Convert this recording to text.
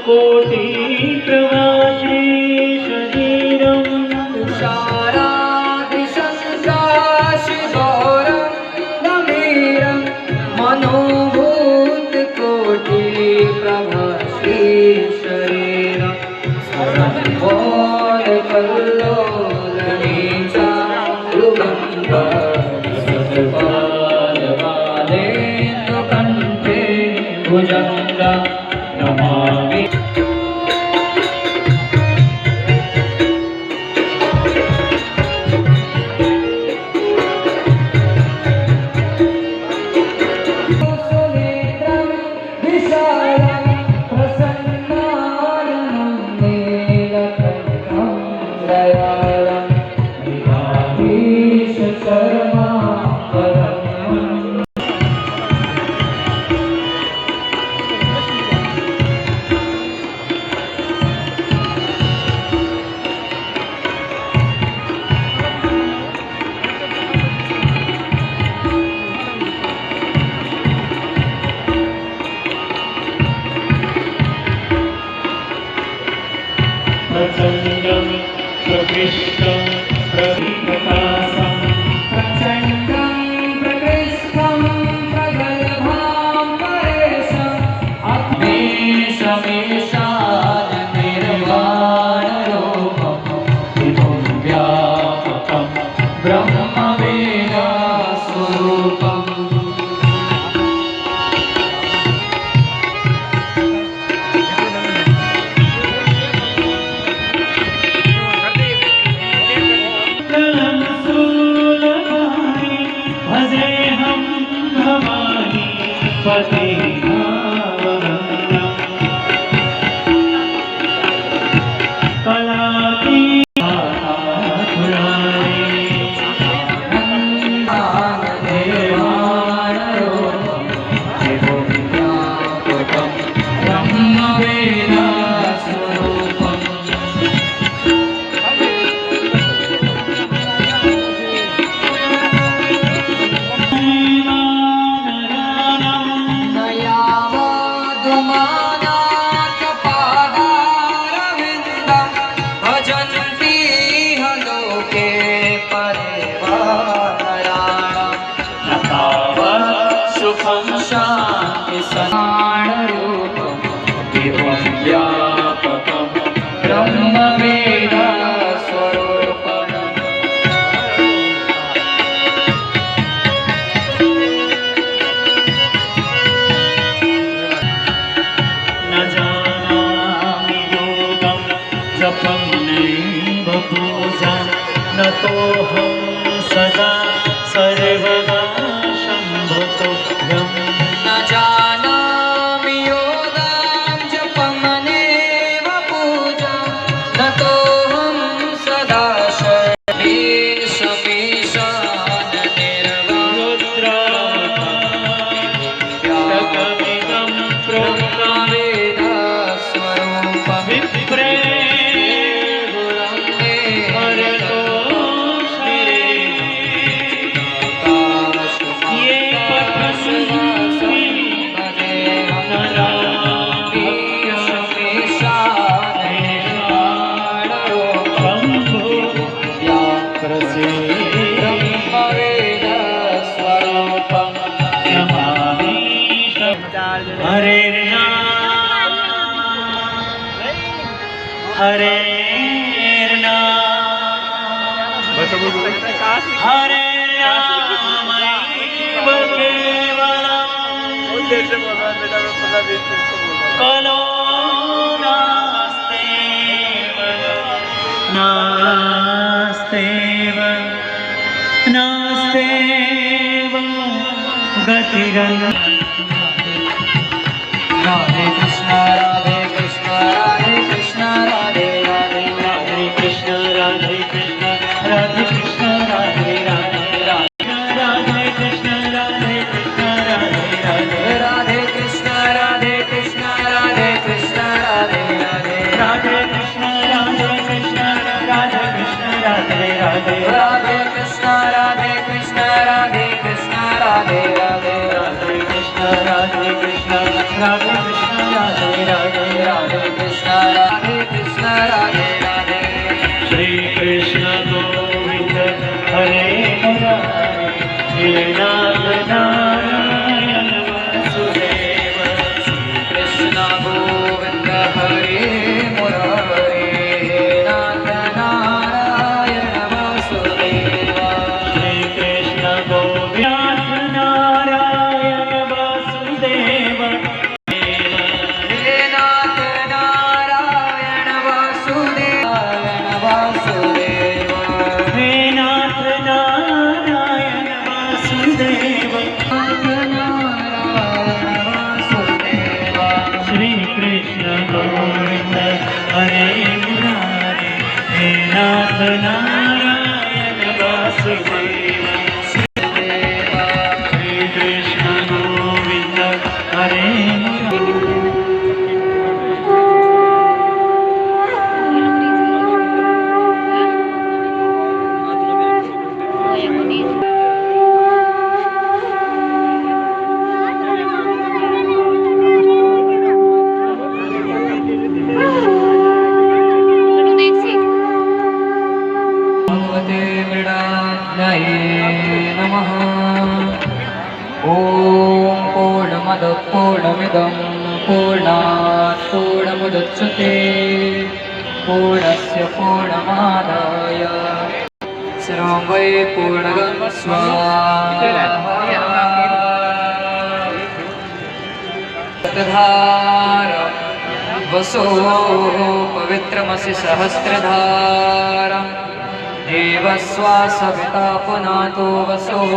कोटि प्रवासी शरीरं तुषारादिशङ्काशिगौरं गम्भीरं मनोभूत कोटि प्रवासी शरीरं सर्वोल्कल्लोलनीचा रुगन्धसर्वालवालेन्दु कण्ठे भुजङ्गा नमामि। प्रचण्डं प्रकृष्टं प्रकाशं प्रचण्डं प्रकृष्टं प्रगल्भां परेशम् अग्निशमेशान् निर्वाणरूपं विभुं व्यापकं ब्रह्मवेदस्वरूपम् सुखं शान्ति सनाणरूपं विभुं व्यापकं ब्रह्मवेदस्वरूपम् न जानामि योगं जपं नैव पूजां नतोऽहं सदा सर्वदा शम्भुतुभ्यम्। न जानामि योगां जपमनेव पूजां नतोऽहं सदा शर्वेशमीशान निर्वाणरुद्राकमिदं ब्रह्मवेदस्वरूपं विप्रे हरे हरे हरे कलो नास्तेव गतिरन्। राधे कृष्ण राधे कृष्ण राधे कृष्ण राधे राधे राधे कृष्ण राधे कृष्ण राधे कृष्ण राधे राधे राधे कृष्ण राधे कृष्ण राधे राधे राधे कृष्ण राधे कृष्ण राधे कृष्ण राधे राधे राधे कृष्ण राधे कृष्ण राधे कृष्ण राधे राधे राधे कृष्ण राधे कृष्ण राधे कृष्ण राधे राधे राधे कृष्ण राधे कृष्ण राधे कृष्ण राधे राधे राधे हे नाथ नारायण वासुदेव कृष्ण गोविंद हरे मुरारे नाथ नारायण वासुदेव श्री कृष्ण गोविंद नारायण वासुदेव हे नाथ नारायण वासुदेव वासुदेव हे नाथ नारायण वासुदेव श्री कृष्ण गोविंद हरे मुरारे हे नाथ नारायण वासुदेव श्री कृष्ण गोविंद हरे भगवते मृडाज्ञाये नमः ॐ पूर्णमद पूर्णमिदं पूर्णात् पूर्णमुदच्यते पूर्णस्य पूर्णमादाय सर्वं वै पूर्णगं स्वाहाधारं वसो पवित्रमसि सहस्रधारम् देवस्वासविता पुनातो वसो